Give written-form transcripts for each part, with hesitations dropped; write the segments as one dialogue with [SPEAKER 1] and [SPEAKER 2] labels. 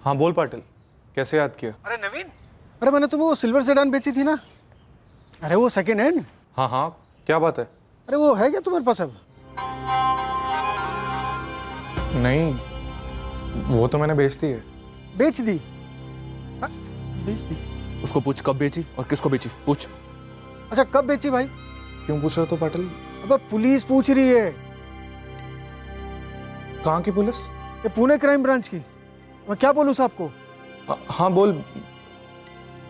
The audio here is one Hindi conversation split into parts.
[SPEAKER 1] हाँ बोल पाटिल, कैसे याद किया?
[SPEAKER 2] अरे नवीन, अरे मैंने तुम्हें वो सिल्वर सेडान बेची थी ना, अरे वो सेकेंड हैंड।
[SPEAKER 1] हाँ हाँ, क्या बात है?
[SPEAKER 2] अरे वो है क्या तुम्हारे पास अब?
[SPEAKER 1] नहीं, वो तो मैंने बेच दी है।
[SPEAKER 2] बेच दी? हाँ, बेच दी।
[SPEAKER 3] उसको पूछ कब बेची और किसको बेची, पूछ।
[SPEAKER 2] अच्छा कब बेची भाई?
[SPEAKER 1] क्यों पूछ रहे हो तो पाटिल?
[SPEAKER 2] अब पुलिस पूछ रही है।
[SPEAKER 1] कहाँ की पुलिस?
[SPEAKER 2] ये पुणे क्राइम ब्रांच की। मैं क्या बोलूँ साहब को?
[SPEAKER 1] हाँ बोल।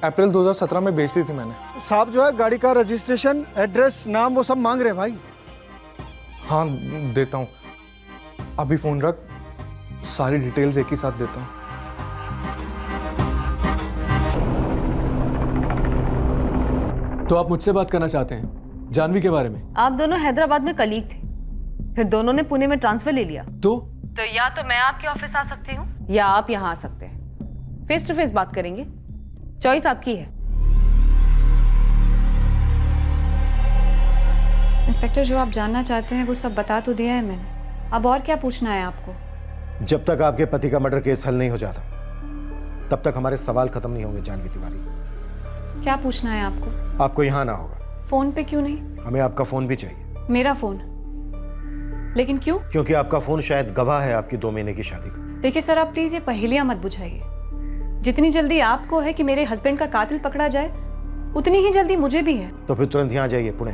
[SPEAKER 1] अप्रैल 2017 में बेच दी थी मैंने।
[SPEAKER 2] साहब जो है गाड़ी का रजिस्ट्रेशन, एड्रेस, नाम वो सब मांग रहे हैं भाई।
[SPEAKER 1] हाँ देता हूँ, अभी फोन रख, सारी डिटेल्स एक ही साथ देता हूँ।
[SPEAKER 4] तो आप मुझसे बात करना चाहते हैं जानवी के बारे में?
[SPEAKER 5] आप दोनों हैदराबाद में कलीग थे, फिर दोनों ने पुणे में ट्रांसफर ले लिया।
[SPEAKER 4] तो
[SPEAKER 5] या तो मैं आपके ऑफिस आ सकती हूँ या आप यहाँ आ सकते हैं। फेस टू फेस बात करेंगे, चॉइस आपकी है।
[SPEAKER 6] इंस्पेक्टर, जो आप जानना चाहते हैं वो सब बता तो दिया है मैंने, अब और क्या पूछना है आपको?
[SPEAKER 7] जब तक आपके पति का मर्डर केस हल नहीं हो जाता तब तक हमारे सवाल खत्म नहीं होंगे जानवी तिवारी।
[SPEAKER 6] क्या पूछना है आपको?
[SPEAKER 7] आपको यहाँ आना होगा।
[SPEAKER 6] फोन पे क्यों नहीं?
[SPEAKER 7] हमें आपका फोन भी चाहिए।
[SPEAKER 6] मेरा फोन? लेकिन क्यों?
[SPEAKER 7] क्योंकि आपका फोन शायद गवाह है आपकी 2 महीने की शादी का।
[SPEAKER 6] देखिए सर, आप प्लीज ये पहेलियां मत बुझाइए। जितनी जल्दी आपको है कि मेरे हस्बैंड का कातिल पकड़ा जाए, उतनी ही जल्दी मुझे भी है।
[SPEAKER 7] तो फिर तुरंत यहाँ जाइए पुणे,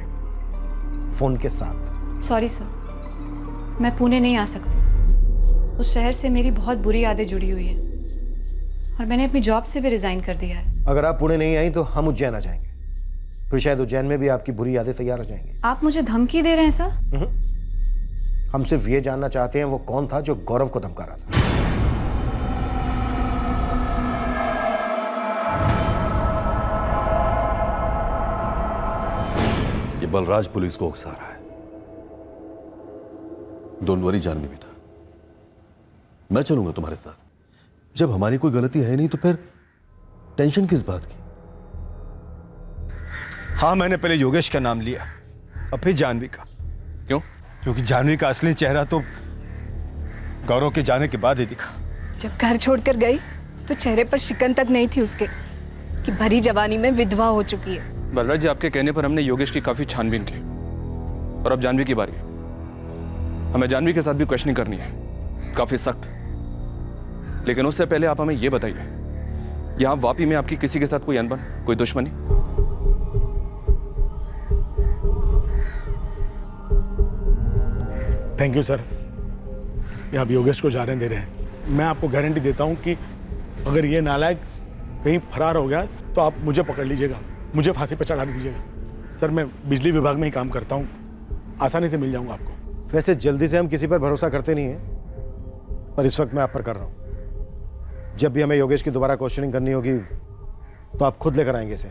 [SPEAKER 7] फोन के साथ।
[SPEAKER 6] सॉरी सर, मैं पुणे नहीं आ सकती। उस शहर से मेरी बहुत बुरी यादें जुड़ी हुई है और मैंने अपनी जॉब से भी रिजाइन कर दिया है।
[SPEAKER 7] अगर आप पुणे नहीं आई तो हम उज्जैन आ जाएंगे, फिर शायद उज्जैन में भी आपकी बुरी यादें तैयार हो जाएंगी।
[SPEAKER 6] आप मुझे धमकी दे रहे हैं सर?
[SPEAKER 7] हम सिर्फ ये जानना चाहते हैं वो कौन था जो गौरव को धमका रहा था।
[SPEAKER 8] ये बलराज पुलिस को उकसा रहा है। डोंट वरी जानवी बेटा, मैं चलूंगा तुम्हारे साथ। जब हमारी कोई गलती है नहीं तो फिर टेंशन किस बात की?
[SPEAKER 9] हाँ, मैंने पहले योगेश का नाम लिया और फिर जानवी का।
[SPEAKER 3] क्यों?
[SPEAKER 9] क्योंकि जानवी का असली चेहरा तो गौरव के जाने के बाद ही दिखा।
[SPEAKER 10] जब घर छोड़कर गई तो चेहरे पर शिकन तक नहीं थी उसके कि भरी जवानी में विधवा हो चुकी है।
[SPEAKER 3] बलराज जी, आपके कहने पर हमने योगेश की काफी छानबीन की और अब जानवी की बारी है। हमें जानवी के साथ भी क्वेश्चनिंग करनी है, काफी सख्त। लेकिन उससे पहले आप हमें यह बताइए, यहां वापी में आपकी किसी के साथ कोई अनबन, कोई दुश्मनी?
[SPEAKER 11] थैंक यू सर, ये आप योगेश को जाने दे रहे हैं। मैं आपको गारंटी देता हूँ कि अगर ये नालायक कहीं फरार हो गया तो आप मुझे पकड़ लीजिएगा, मुझे फांसी पर चढ़ा दीजिएगा। सर, मैं बिजली विभाग में ही काम करता हूँ, आसानी से मिल जाऊँगा आपको।
[SPEAKER 7] वैसे जल्दी से हम किसी पर भरोसा करते नहीं हैं, पर इस वक्त मैं आप पर कर रहा हूँ। जब भी हमें योगेश की दोबारा क्वेश्चनिंग करनी होगी तो आप खुद लेकर आएंगे इसे।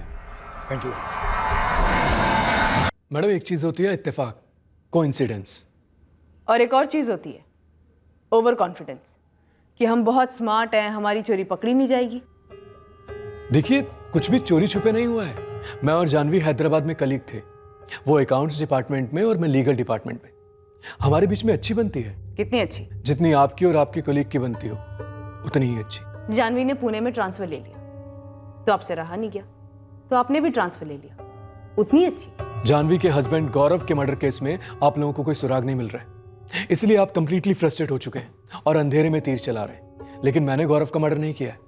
[SPEAKER 11] Thank you.
[SPEAKER 4] मैडम, एक चीज होती है इत्तेफाक, कोइंसिडेंस,
[SPEAKER 5] और एक और चीज होती है ओवर कॉन्फिडेंस, कि हम बहुत स्मार्ट हैं, हमारी चोरी पकड़ी नहीं जाएगी।
[SPEAKER 4] देखिए, कुछ भी चोरी छुपे नहीं हुआ है। मैं और जानवी हैदराबाद में कलीग थे, वो अकाउंट्स डिपार्टमेंट में और मैं लीगल डिपार्टमेंट में। हमारे बीच में अच्छी बनती है।
[SPEAKER 5] कितनी अच्छी?
[SPEAKER 4] जितनी आपकी और आपके कलीग की बनती हो उतनी ही अच्छी।
[SPEAKER 5] जानवी ने पुणे में ट्रांसफर ले लिया तो आपसे रहा नहीं गया, तो आपने भी ट्रांसफर ले लिया, उतनी अच्छी।
[SPEAKER 4] जानवी के हस्बैंड गौरव के मर्डर केस में आप लोगों को कोई सुराग नहीं मिल रहा है, इसलिए आप कंप्लीटली फ्रस्ट्रेट हो चुके हैं और अंधेरे में तीर चला रहे हैं। लेकिन मैंने गौरव का मर्डर नहीं किया है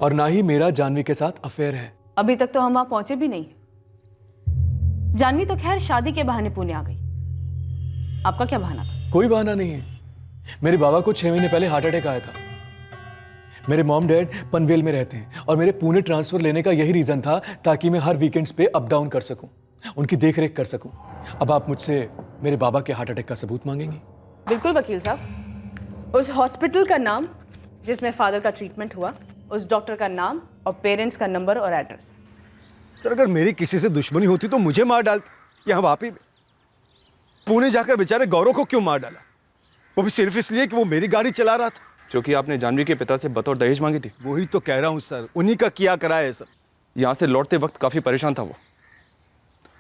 [SPEAKER 4] और ना ही मेरा जानवी के साथ अफेयर है।
[SPEAKER 5] अभी तक तो हम वहां पहुंचे भी नहीं है। जानवी तो खैर शादी के बहाने पुणे आ गई, आपका क्या बहाना था?
[SPEAKER 4] कोई बहाना नहीं है। मेरे बाबा को 6 महीने पहले हार्ट अटैक आया था। मेरे मॉम डैड पनवेल में रहते हैं और मेरे पुणे ट्रांसफर लेने का यही रीजन था ताकि मैं हर वीकेंड्स पे अप डाउन कर सकूं, उनकी देखरेख कर सकूं। अब आप मुझसे मेरे बाबा के हार्ट अटैक का सबूत मांगेंगे?
[SPEAKER 5] बिल्कुल वकील साहब, उस हॉस्पिटल का नाम जिसमें फादर का ट्रीटमेंट हुआ, उस डॉक्टर का नाम और पेरेंट्स का नंबर और एड्रेस।
[SPEAKER 9] सर, अगर मेरी किसी से दुश्मनी होती तो मुझे मार डालती। यहाँ वापी में पुणे जाकर बेचारे गौरव को क्यों मार डाला, वो भी सिर्फ इसलिए कि वो मेरी गाड़ी चला रहा था,
[SPEAKER 3] जो कि आपने जानवी के पिता से बतौर दहेज मांगी थी।
[SPEAKER 9] वही तो कह रहा हूँ सर, उन्हीं का किया करा है सर।
[SPEAKER 3] यहाँ से लौटते वक्त काफी परेशान था वो,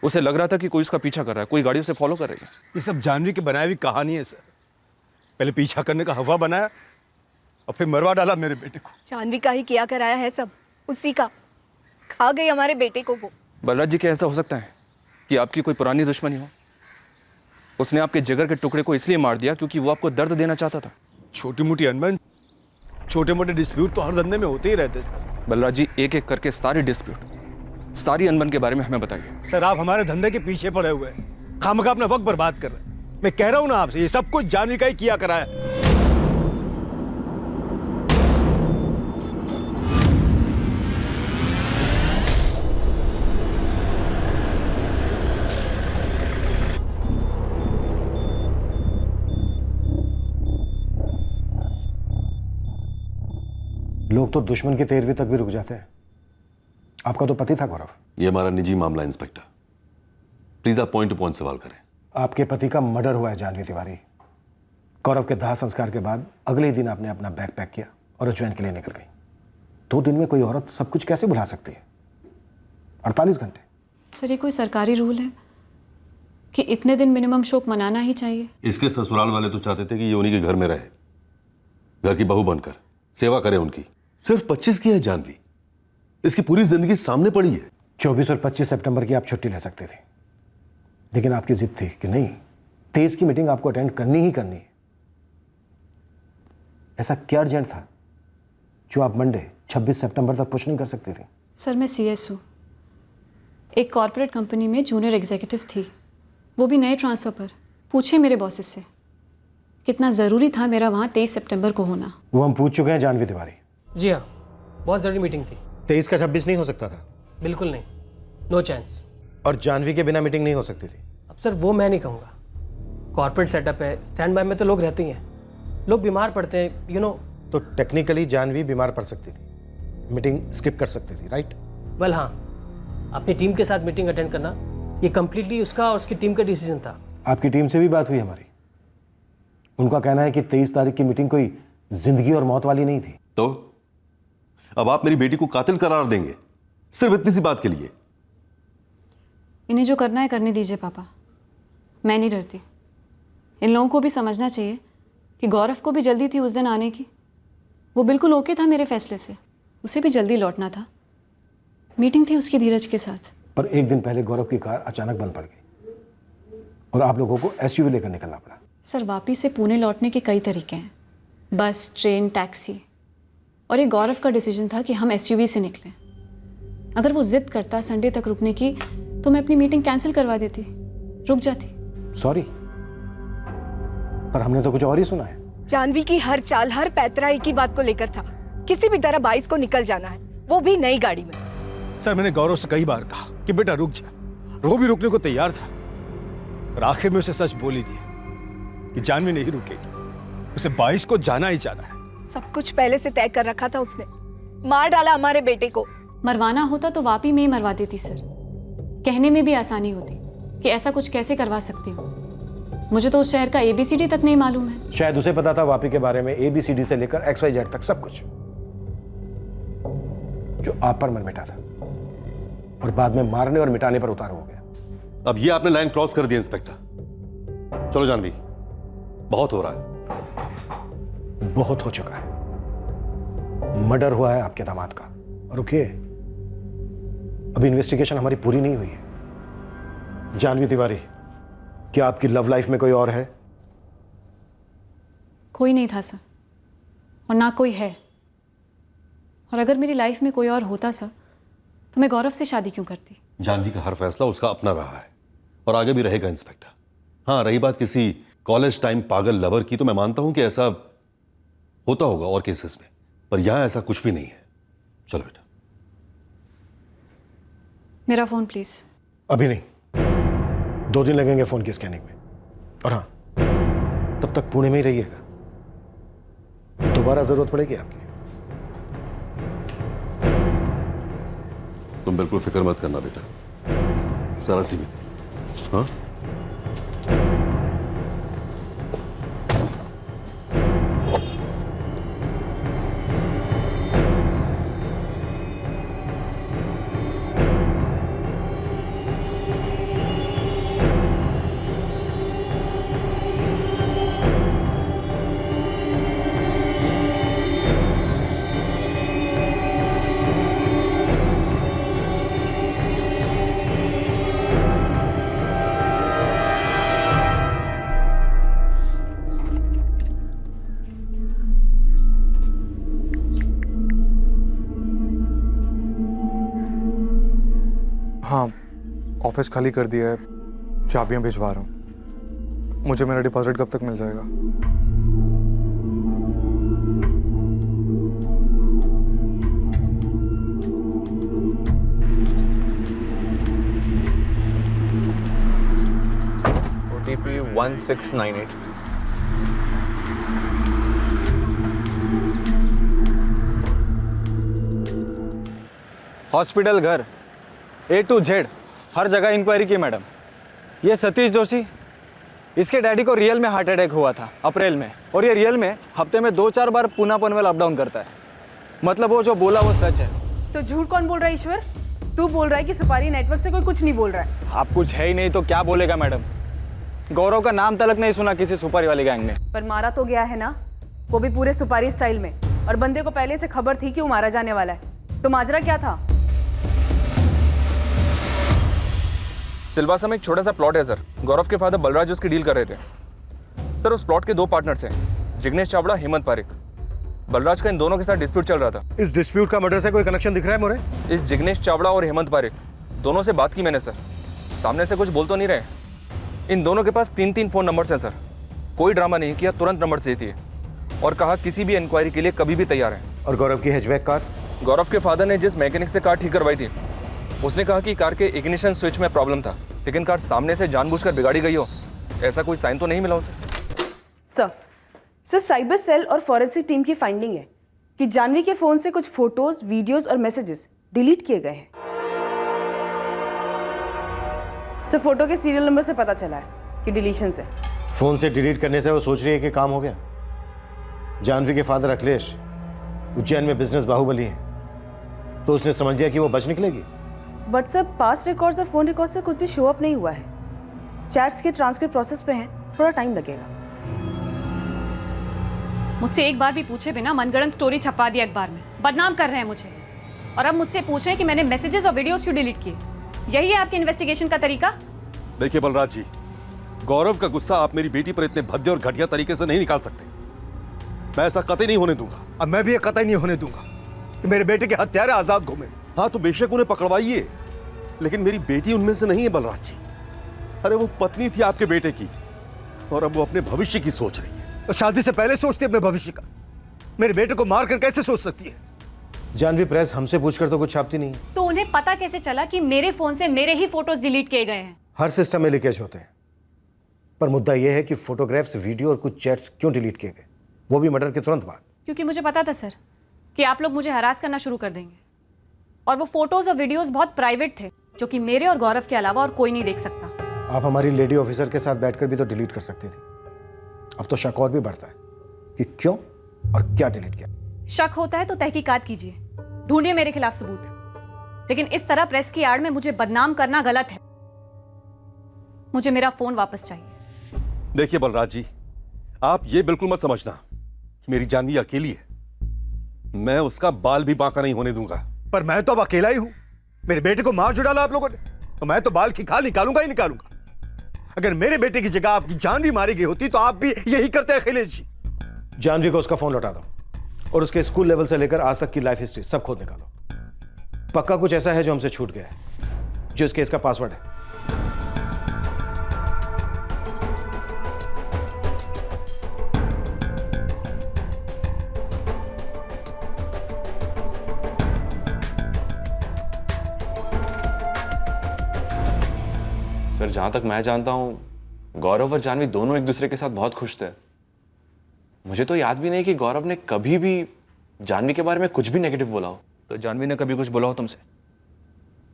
[SPEAKER 3] उसे लग रहा था कि कोई उसका पीछा कर रहा है, कोई गाड़ी उसे फॉलो कर रही है।
[SPEAKER 9] ये सब जानवी की बनाई हुई कहानी है सर। पहले पीछा करने का हवा बनाया और फिर मरवा डाला मेरे बेटे को।
[SPEAKER 10] जानवी का ही किया कराया है सब, उसी का। खा गई हमारे बेटे को वो।
[SPEAKER 3] बलराज जी, क्या ऐसा हो सकता है कि आपकी कोई पुरानी दुश्मनी हो? उसने आपके जिगर के टुकड़े को इसलिए मार दिया क्योंकि वो आपको दर्द देना चाहता था।
[SPEAKER 9] छोटी मोटी अनबन, छोटे मोटे डिस्प्यूट तो हर धंधे में होते ही रहते सर।
[SPEAKER 3] बलराज जी, एक एक करके सारे डिस्प्यूट, सारी अनबन के बारे में हमें बताइए।
[SPEAKER 9] सर, आप हमारे धंधे के पीछे पड़े हुए हैं, खामखा अपना वक्त बर्बाद कर रहे हैं। मैं कह रहा हूं ना आपसे, ये सब कुछ जानवी का ही किया कराया।
[SPEAKER 7] लोग तो दुश्मन की 13वीं तक भी रुक जाते हैं। आपका तो पति था गौरव।
[SPEAKER 8] ये हमारा निजी मामला इंस्पेक्टर, प्लीज आप पॉइंट टू पॉइंट सवाल करें।
[SPEAKER 7] आपके पति का मर्डर हुआ है जानवी तिवारी। गौरव के दाह संस्कार के बाद अगले ही दिन आपने अपना बैग पैक किया और उज्जैन के लिए निकल गई। 2 दिन में कोई औरत सब कुछ कैसे भुला सकती है? 48 घंटे।
[SPEAKER 6] सर, ये कोई सरकारी रूल है कि इतने दिन मिनिमम शोक मनाना ही चाहिए?
[SPEAKER 8] इसके ससुराल वाले तो चाहते थे कि ये उन्हीं के घर में रहे, घर की बहू बनकर सेवा करे उनकी। सिर्फ 25 की है जानवी, इसकी पूरी जिंदगी सामने पड़ी है।
[SPEAKER 7] 24 और 25 सितंबर की आप छुट्टी ले सकते थे, लेकिन आपकी जिद थी कि नहीं, 23 की मीटिंग आपको अटेंड करनी ही करनी है। ऐसा क्या अर्जेंट था जो आप मंडे 26 सितंबर तक पुश नहीं कर सकती थी?
[SPEAKER 6] सर, मैं CS हूँ, एक कॉर्पोरेट कंपनी में जूनियर एग्जीक्यूटिव थी, वो भी नए ट्रांसफ़र पर। पूछे मेरे बॉसेस से कितना ज़रूरी था मेरा वहाँ 23 सितंबर को होना।
[SPEAKER 7] वो हम पूछ चुके हैं जानवी तिवारी।
[SPEAKER 12] जी हाँ, बहुत ज़रूरी मीटिंग थी।
[SPEAKER 7] 23 का 26 नहीं हो सकता था?
[SPEAKER 12] बिल्कुल नहीं, नो चांस।
[SPEAKER 7] और जानवी के बिना मीटिंग नहीं हो सकती थी?
[SPEAKER 12] अब सर, वो मैं नहीं कहूँगा। कॉर्पोरेट सेटअप है, स्टैंड बाय में तो लोग रहते ही हैं, लोग बीमार पड़ते हैं, यू नो।
[SPEAKER 7] तो टेक्निकली जानवी बीमार पड़ सकती थी, मीटिंग स्किप कर सकती थी, राइट?
[SPEAKER 12] वेल हाँ, अपनी टीम के साथ मीटिंग अटेंड करना ये कम्प्लीटली उसका और उसकी टीम का डिसीजन था।
[SPEAKER 7] आपकी टीम से भी बात हुई हमारी, उनका कहना है कि 23 तारीख की मीटिंग कोई जिंदगी और मौत वाली नहीं थी।
[SPEAKER 8] तो अब आप मेरी बेटी को कातिल करार देंगे सिर्फ इतनी सी बात के लिए?
[SPEAKER 6] इन्हें जो करना है करने दीजिए पापा, मैं नहीं डरती। इन लोगों को भी समझना चाहिए कि गौरव को भी जल्दी थी उस दिन आने की। वो बिल्कुल ओके था मेरे फैसले से, उसे भी जल्दी लौटना था, मीटिंग थी उसकी धीरज के साथ।
[SPEAKER 7] पर एक दिन पहले गौरव की कार अचानक बंद पड़ गई और आप लोगों को SUV लेकर निकलना पड़ा।
[SPEAKER 6] सर, वापस से पुणे लौटने के कई तरीके हैं, बस, ट्रेन, टैक्सी। और ये गौरव का डिसीजन था कि हम SUV से निकलें। अगर वो जिद करता संडे तक रुकने की तो मैं अपनी मीटिंग कैंसिल करवा देती, रुक जाती।
[SPEAKER 7] सॉरी, पर हमने तो कुछ और ही सुना है।
[SPEAKER 10] जानवी की हर चाल, हर पैतरा एक ही बात को लेकर था, किसी भी तरह 22 को निकल जाना है, वो भी नई गाड़ी में।
[SPEAKER 9] सर, मैंने गौरव से कई बार कहा कि बेटा रुक जा, वो भी रुकने को तैयार था, और आखिर में उसे सच बोल ही दिया कि जानवी नहीं रुकेगी, उसे 22 को जाना ही जाना है।
[SPEAKER 10] सब कुछ पहले से तय कर रखा था उसने, मार डाला हमारे बेटे को।
[SPEAKER 6] मरवाना होता तो वापी में ही मरवा देती सर, कहने में भी आसानी होती कि ऐसा कुछ कैसे करवा सकती हूँ। मुझे तो उस शहर का ABCD तक नहीं मालूम है।
[SPEAKER 7] शायद उसे पता था वापी के बारे में, ABCD से लेकर XYZ तक सब कुछ, जो आप पर मन मिटा था और बाद में मारने और मिटाने पर उतार हो गया।
[SPEAKER 8] अब ये आपने लाइन क्रॉस कर दी इंस्पेक्टर। चलो जानवी, बहुत हो रहा है।
[SPEAKER 7] बहुत हो चुका है। मर्डर हुआ है आपके दामाद का। और रुकिए, अभी इन्वेस्टिगेशन हमारी पूरी नहीं हुई है। जानवी तिवारी, क्या आपकी लव लाइफ में कोई और है?
[SPEAKER 6] कोई नहीं था सर, और ना कोई है। और अगर मेरी लाइफ में कोई और होता सर तो मैं गौरव से शादी क्यों करती?
[SPEAKER 8] जानवी का हर फैसला उसका अपना रहा है और आगे भी रहेगा इंस्पेक्टर। हाँ, रही बात किसी कॉलेज टाइम पागल लवर की, तो मैं मानता हूं कि ऐसा होता होगा और केसेस में, पर यहां ऐसा कुछ भी नहीं है। चलो बेटा।
[SPEAKER 6] मेरा फोन प्लीज।
[SPEAKER 7] अभी नहीं, 2 दिन लगेंगे फोन की स्कैनिंग में। और हाँ, तब तक पुणे में ही रहिएगा, दोबारा जरूरत पड़ेगी आपकी।
[SPEAKER 8] तुम बिल्कुल फिक्र मत करना बेटा, जरा सी भी। हाँ,
[SPEAKER 1] हाँ, ऑफिस खाली कर दिया है, चाबियाँ भिजवा रहा हूँ। मुझे मेरा डिपॉजिट कब तक मिल जाएगा?
[SPEAKER 13] OTP 1698।
[SPEAKER 2] हॉस्पिटल, घर, A to Z हर जगह इंक्वायरी की मैडम। ये सतीश जोशी, इसके डैडी को रियल में हार्ट अटैक हुआ था अप्रैल में, और ये रियल में हफ्ते में 2-4 बार पूना पनवेल अप डाउन करता है। मतलब वो जो बोला वो सच है।
[SPEAKER 5] तो झूठ कौन बोल रहा है ईश्वर? तू बोल रहा है कि सुपारी नेटवर्क से कोई कुछ नहीं बोल रहा है।
[SPEAKER 2] आप कुछ है ही नहीं तो क्या बोलेगा मैडम? गौरव का नाम तलक नहीं सुना किसी सुपारी वाली गैंग में।
[SPEAKER 5] पर मारा तो गया है ना, वो भी पूरे सुपारी स्टाइल में, और बंदे को पहले से खबर थी कि वो मारा जाने वाला है। तो माजरा क्या था?
[SPEAKER 3] सिलवासा में एक छोटा सा प्लॉट है सर। गौरव के फादर बलराज उसकी डील कर रहे थे सर। उस प्लॉट के 2 पार्टनर्स हैं, जिग्नेश चावड़ा, हेमंत पारिक। बलराज का इन दोनों के साथ डिस्प्यूट चल रहा था।
[SPEAKER 7] इस डिस्प्यूट का मर्डर से कोई कनेक्शन दिख रहा है मोरे?
[SPEAKER 3] इस जिग्नेश चावड़ा और हेमंत पारिक दोनों से बात की मैंने सर। सामने से कुछ बोल तो नहीं रहे। इन दोनों के पास 3-3 फ़ोन नंबर्स हैं सर। कोई ड्रामा नहीं किया, तुरंत नंबर दे दिए और कहा किसी भी इंक्वायरी के लिए कभी भी तैयार है।
[SPEAKER 7] और गौरव की हैचबैक कार?
[SPEAKER 3] गौरव के फादर ने जिस मैकेनिक से कार ठीक करवाई थी, उसने कहा कि कार के इग्निशन स्विच में प्रॉब्लम था, लेकिन कार सामने से जानबूझकर बिगाड़ी गई हो, ऐसा कोई साइन तो नहीं मिला उसे।
[SPEAKER 5] सर साइबर सेल और फॉरेंसिक टीम की फाइंडिंग है कि जानवी के फोन से कुछ फोटोज, वीडियोस और मैसेजेस डिलीट किए गए हैं। सर फोटो के सीरियल नंबर से पता चला है कि डिलीशन से।
[SPEAKER 7] फोन से डिलीट करने से वो सोच रही है कि काम हो गया। जानवी के फादर अखिलेश उज्जैन में बिजनेस बाहुबली हैं, तो उसने समझ लिया कि वो बच निकलेगी।
[SPEAKER 5] बट सर पास्ट रिकॉर्ड्स और फोन रिकॉर्ड से कुछ भी शो अप नहीं हुआ है। चैट्स के ट्रांसक्रिप्ट प्रोसेस पे हैं, थोड़ा टाइम लगेगा।
[SPEAKER 6] मुझसे एक बार भी पूछे बिना मनगढ़ंत स्टोरी छपवा दी अखबार में, बदनाम कर रहे हैं मुझे। और अब मुझसे पूछ रहे हैं कि मैंने मैसेजेस और वीडियोस क्यों डिलीट किए। यही है आपके इन्वेस्टिगेशन का तरीका?
[SPEAKER 8] देखिए बलराज जी, गौरव का गुस्सा आप मेरी बेटी पर इतने भद्दे और घटिया तरीके से नहीं निकाल सकते। मैं ऐसा कतई नहीं होने दूंगा।
[SPEAKER 9] अब मैं भी ये कतई नहीं होने दूंगा कि मेरे बेटे के हत्यारे आजाद घूमे।
[SPEAKER 8] हाँ तो बेशक उन्हें पकड़वाइए, लेकिन मेरी बेटी उनमें से नहीं है बलराज जी। अरे वो पत्नी थी आपके बेटे की, और अब वो अपने भविष्य की सोच रही है।
[SPEAKER 9] तो शादी से पहले सोचती है अपने भविष्य का। मेरे बेटे को मारकर कैसे सोच सकती है?
[SPEAKER 7] जानवी प्रेस हमसे पूछकर तो कुछ छापती नहीं।
[SPEAKER 6] तो उन्हें पता कैसे चला कि मेरे फोन से मेरे ही फोटोज डिलीट किए गए हैं?
[SPEAKER 7] हर सिस्टम में लीकेज होते हैं, पर मुद्दा यह है कि फोटोग्राफ्स, वीडियो और कुछ चैट्स क्यों डिलीट किए गए, वो भी मर्डर के तुरंत बाद।
[SPEAKER 6] क्योंकि मुझे पता था सर कि आप लोग मुझे हरास करना शुरू कर देंगे, और वो फोटोज और वीडियोस बहुत प्राइवेट थे, जो कि मेरे और गौरव के अलावा और कोई नहीं देख सकता।
[SPEAKER 7] आप हमारी लेडी ऑफिसर के साथ बैठकर भी तो डिलीट कर सकती थी। अब तो शक और भी बढ़ता है कि क्यों और क्या डिलीट किया।
[SPEAKER 6] शक होता है तो तहकीकात कीजिए, ढूंढिए मेरे खिलाफ सबूत, लेकिन इस तरह प्रेस की आड़ में मुझे बदनाम करना गलत है। मुझे मेरा फोन वापस चाहिए।
[SPEAKER 8] देखिए बलराज जी, आप ये बिल्कुल मत समझना कि मेरी जानवी अकेली है। मैं उसका बाल भी बांका नहीं होने दूंगा।
[SPEAKER 9] पर मैं तो अब अकेला ही हूं। मेरे बेटे को मार जो डाला आप लोगों ने, तो मैं तो बाल की खाल निकालूंगा ही निकालूंगा। अगर मेरे बेटे की जगह आपकी जानवी मारी गई होती तो आप भी यही करते अखिलेश जी।
[SPEAKER 7] जानवी को उसका फोन लौटा दो और उसके स्कूल लेवल से लेकर आज तक की लाइफ हिस्ट्री सब खोद निकालो। पक्का कुछ ऐसा है जो हमसे छूट गया है, जो इस केस का पासवर्ड है।
[SPEAKER 13] सर जहां तक मैं जानता हूं गौरव और जानवी दोनों एक दूसरे के साथ बहुत खुश थे। मुझे तो याद भी नहीं कि गौरव ने कभी भी जानवी के बारे में कुछ भी नेगेटिव बोला हो।
[SPEAKER 3] तो जानवी ने कभी कुछ बोला हो तुमसे?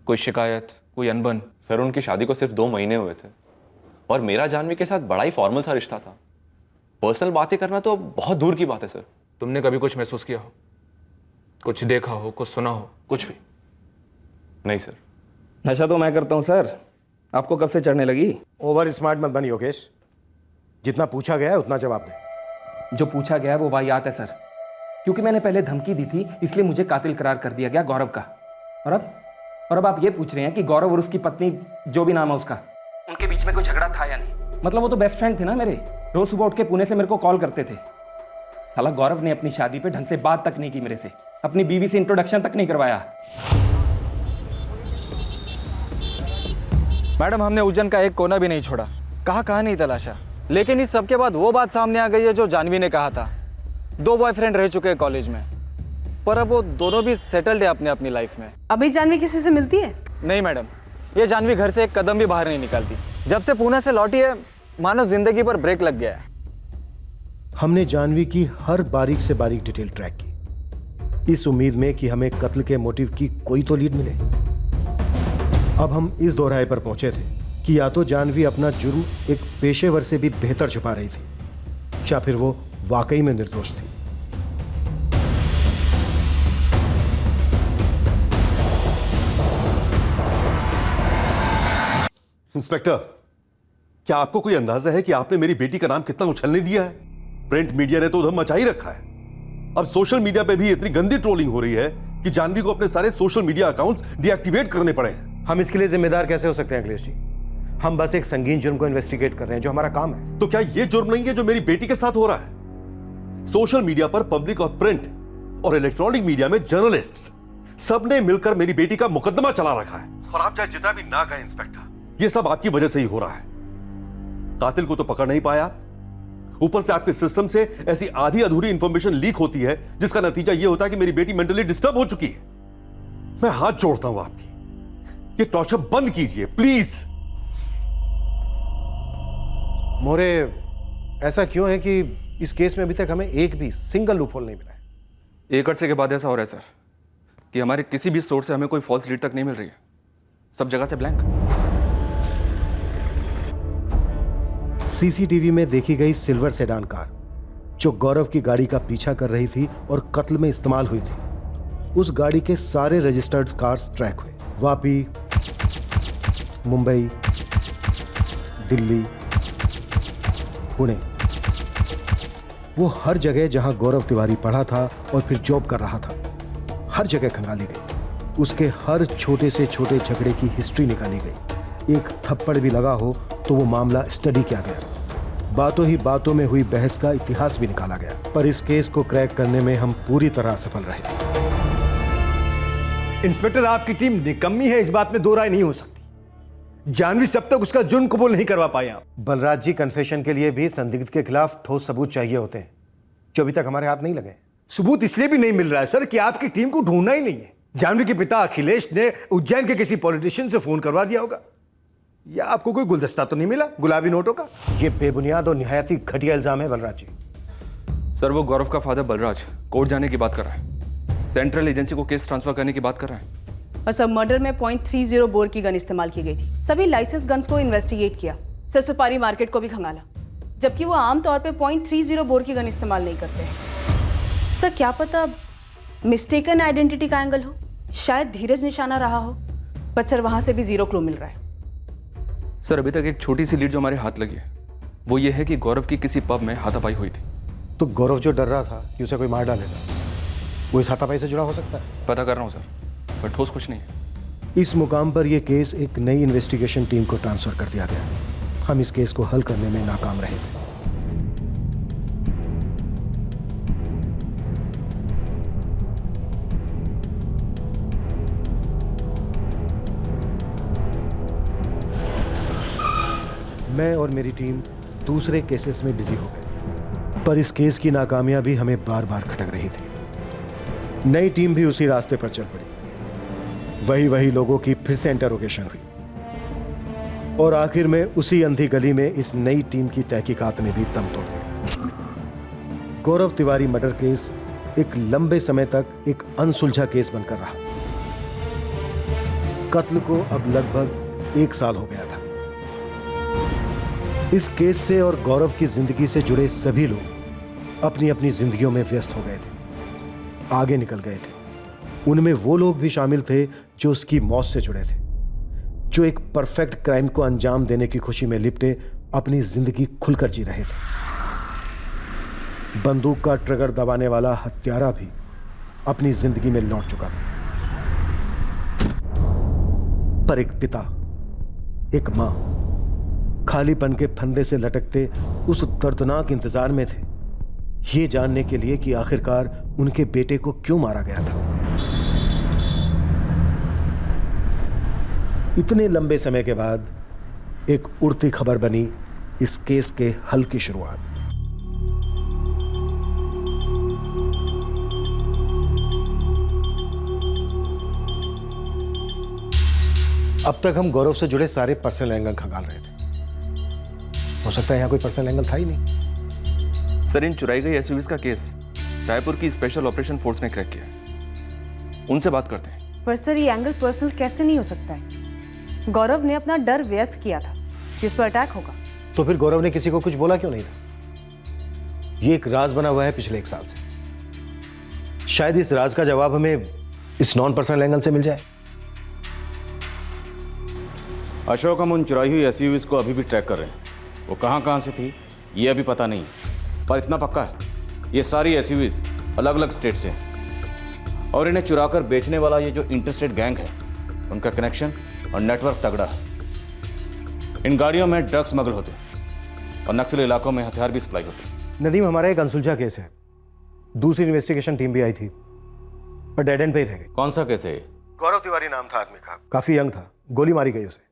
[SPEAKER 3] कोई शिकायत, कोई अनबन?
[SPEAKER 13] सर उनकी शादी को सिर्फ 2 महीने हुए थे, और मेरा जानवी के साथ बड़ा ही फॉर्मल सा रिश्ता था। पर्सनल बातें करना तो बहुत दूर की बात है सर।
[SPEAKER 3] तुमने कभी कुछ महसूस किया हो, कुछ देखा हो, कुछ सुना हो? कुछ भी
[SPEAKER 13] नहीं सर।
[SPEAKER 14] नशा तो मैं करता हूँ सर, आपको कब से चढ़ने लगी?
[SPEAKER 7] ओवर स्मार्ट मत बनी योगेश, जितना पूछा गया है उतना जवाब दे।
[SPEAKER 14] जो पूछा गया है वो वाहियात है सर, क्योंकि मैंने पहले धमकी दी थी, इसलिए मुझे कातिल करार कर दिया गया गौरव का। और अब आप ये पूछ रहे हैं कि गौरव और उसकी पत्नी, जो भी नाम है उसका, उनके बीच में कोई झगड़ा था या नहीं? मतलब वो तो बेस्ट फ्रेंड थे ना मेरे, रोज सुबह उठ के पुणे से मेरे को कॉल करते थे। साला गौरव ने अपनी शादी पे ढंग से बात तक नहीं की मेरे से, अपनी बीवी से इंट्रोडक्शन तक नहीं करवाया।
[SPEAKER 2] मैडम हमने उज्जैन का एक कोना भी नहीं छोड़ा, कहाँ नहीं तलाशा, लेकिन इस सब के बाद वो बात सामने आ गई है जो जानवी ने कहा था। 2 बॉयफ्रेंड रह चुके हैं कॉलेज में, पर अब वो दोनों भी सेटल्ड है अपने अपनी लाइफ में।
[SPEAKER 5] अभी जानवी किसी से मिलती है?
[SPEAKER 2] नहीं मैडम, ये जानवी घर से एक कदम भी बाहर नहीं निकालती। जब से पुणे से लौटी है मानो जिंदगी पर ब्रेक लग गया है।
[SPEAKER 7] हमने जानवी की हर बारीक से बारीक डिटेल ट्रैक की, इस उम्मीद में कि हमें कत्ल के मोटिव की कोई तो लीड मिले। अब हम इस दोहराए पर पहुंचे थे कि या तो जानवी अपना जुर्म एक पेशेवर से भी बेहतर छुपा रही थी, या फिर वो वाकई में निर्दोष थी।
[SPEAKER 8] इंस्पेक्टर, क्या आपको कोई अंदाजा है कि आपने मेरी बेटी का नाम कितना उछलने दिया है? प्रिंट मीडिया ने तो उधम मचा ही रखा है। अब सोशल मीडिया पे भी इतनी गंदी ट्रोलिंग हो रही है कि जानवी को अपने सारे सोशल मीडिया अकाउंट्स डीएक्टिवेट करने पड़े हैं।
[SPEAKER 7] हम इसके लिए जिम्मेदार कैसे हो सकते हैं अखिलेश जी? हम बस एक संगीन जुर्म को इन्वेस्टिगेट कर रहे हैं, जो हमारा काम है।
[SPEAKER 8] तो क्या यह जुर्म नहीं है जो मेरी बेटी के साथ हो रहा है? सोशल मीडिया पर पब्लिक और प्रिंट और इलेक्ट्रॉनिक मीडिया में जर्नलिस्ट्स सबने मिलकर मेरी बेटी का मुकदमा चला रखा है। और आप चाहे जितना भी ना कहें इंस्पेक्टर, यह सब आपकी वजह से ही हो रहा है। कातिल को तो पकड़ नहीं पाया, ऊपर से आपके सिस्टम से ऐसी आधी अधूरी इंफॉर्मेशन लीक होती है जिसका नतीजा यह होता है कि मेरी बेटी मेंटली डिस्टर्ब हो चुकी है। मैं हाथ जोड़ता हूं आपकी, ये टॉर्चर बंद कीजिए प्लीज।
[SPEAKER 7] मोरे, ऐसा क्यों है कि इस केस में अभी तक हमें एक भी सिंगल लूपहोल नहीं मिला है?
[SPEAKER 3] 1 अरसे के बाद ऐसा हो रहा है सर कि हमारे किसी भी सोर्स से हमें कोई फॉल्स लीड तक नहीं मिल रही है, सब जगह से ब्लैंक।
[SPEAKER 7] सीसीटीवी में देखी गई सिल्वर सेडान कार जो गौरव की गाड़ी का पीछा कर रही थी और कत्ल में इस्तेमाल हुई थी, उस गाड़ी के सारे रजिस्टर्ड कार्स ट्रैक हुए। वापी, मुंबई, दिल्ली, पुणे, वो हर जगह जहां गौरव तिवारी पढ़ा था और फिर जॉब कर रहा था, हर जगह खंगाली गई। उसके हर छोटे से छोटे झगड़े की हिस्ट्री निकाली गई। एक थप्पड़ भी लगा हो तो वो मामला स्टडी किया गया। बातों ही बातों में हुई बहस का इतिहास भी निकाला गया। पर इस केस को क्रैक करने में हम पूरी तरह सफल रहे।
[SPEAKER 9] इंस्पेक्टर, आपकी टीम निकम्मी है, इस बात में दो राय नहीं हो सकती। जानवी सब तक उसका जुर्म कबूल नहीं करवा पाए आप।
[SPEAKER 7] बलराज जी, कन्फेशन के लिए भी संदिग्ध के खिलाफ ठोस सबूत चाहिए होते हैं, जो अभी तक हमारे हाथ नहीं लगे।
[SPEAKER 9] सबूत इसलिए भी नहीं मिल रहा है सर कि आपकी टीम को ढूंढना ही नहीं है। जानवी के पिता अखिलेश ने उज्जैन के किसी पॉलिटिशियन से फोन करवा दिया होगा, या आपको कोई गुलदस्ता तो नहीं मिला गुलाबी नोटों का?
[SPEAKER 7] ये बेबुनियाद और निहायत ही घटिया इल्जाम है बलराज जी।
[SPEAKER 3] सर, वो गौरव का फादर बलराज कोर्ट जाने की बात कर रहा है, सेंट्रल एजेंसी को केस ट्रांसफर करने की बात कर रहा है।
[SPEAKER 5] और सब मर्डर में .30 बोर की गन इस्तेमाल की गई थी। सभी लाइसेंस गन्स को इन्वेस्टिगेट किया, सर सुपारी मार्केट को भी खंगाला, जबकि वो आमतौर पे .30 बोर की गन इस्तेमाल नहीं करते हैं। सर क्या पता मिस्टेकन आइडेंटिटी का एंगल हो, शायद धीरज निशाना रहा हो, बट सर वहां से भी 0 क्लू मिल रहा है।
[SPEAKER 3] सर, अभी तक एक छोटी सी लीड जो हमारे हाथ लगी है वो ये है कि गौरव की किसी पब में हाथापाई हुई थी।
[SPEAKER 7] तो गौरव जो डर रहा था कि उसे कोई मार डालेगा, वो इस हाथापाई से जुड़ा हो सकता है?
[SPEAKER 3] पता कर रहा हूँ सर, पर ठोस कुछ नहीं है।
[SPEAKER 7] इस मुकाम पर यह केस एक नई इन्वेस्टिगेशन टीम को ट्रांसफर कर दिया गया। हम इस केस को हल करने में नाकाम रहे थे। मैं और मेरी टीम दूसरे केसेस में बिजी हो गए, पर इस केस की नाकामयाबी हमें बार बार खटक रही थी। नई टीम भी उसी रास्ते पर चल पड़ी। वही लोगों की फिर से इंटरोगेशन हुई और आखिर में उसी अंधी गली में इस नई टीम की तहकीकात ने भी दम तोड़ दिया। गौरव तिवारी मर्डर केस एक लंबे समय तक एक अनसुलझा केस बनकर रहा। कत्ल को अब लगभग 1 साल हो गया था। इस केस से और गौरव की जिंदगी से जुड़े सभी लोग अपनी अपनी जिंदगियों में व्यस्त हो गए थे, आगे निकल गए थे। उनमें वो लोग भी शामिल थे जो उसकी मौत से जुड़े थे, जो एक परफेक्ट क्राइम को अंजाम देने की खुशी में लिपटे अपनी जिंदगी खुलकर जी रहे थे। बंदूक का ट्रिगर दबाने वाला हत्यारा भी अपनी जिंदगी में लौट चुका था। पर एक पिता, एक मां खालीपन के फंदे से लटकते उस दर्दनाक इंतजार में थे, ये जानने के लिए कि आखिरकार उनके बेटे को क्यों मारा गया था। इतने लंबे समय के बाद एक उड़ती खबर बनी इस केस के हल की शुरुआत। अब तक हम गौरव से जुड़े सारे पर्सनल एंगल खंगाल रहे थे। हो सकता है यहां कोई पर्सनल एंगल था ही नहीं।
[SPEAKER 3] सर, इन चुराई गई एसयूवीज का केस रायपुर की स्पेशल ऑपरेशन फोर्स ने क्रैक किया। उनसे बात करते हैं।
[SPEAKER 5] पर सर, ये एंगल पर्सनल कैसे नहीं हो सकता है? गौरव ने अपना डर व्यक्त किया था जिस पर अटैक होगा।
[SPEAKER 7] तो फिर गौरव ने किसी को कुछ बोला क्यों नहीं था? ये एक राज बना हुआ है पिछले 1 साल से। शायद इस राज का जवाब हमें इस नॉन पर्सनल एंगल से मिल जाए।
[SPEAKER 15] अशोक, हम उन चुराई हुई एसयूवीज को अभी भी ट्रैक कर रहे हैं। वो कहाँ से थी ये अभी पता नहीं, पर इतना पक्का है ये सारी एसयूवीज अलग अलग स्टेट से हैं और इन्हें चुराकर बेचने वाला ये जो इंटरस्टेट गैंग है उनका कनेक्शन और नेटवर्क तगड़ा है। इन गाड़ियों में ड्रग्स स्मगल होते हैं और नक्सली इलाकों में हथियार भी सप्लाई होते हैं।
[SPEAKER 7] नदीम, हमारा एक अनसुलझा केस है। दूसरी इन्वेस्टिगेशन टीम भी आई थी पर डेड एंड पे ही रह गई।
[SPEAKER 15] कौन सा केस है?
[SPEAKER 7] गौरव तिवारी नाम था आदमी का, काफी यंग था, गोली मारी गई उसे।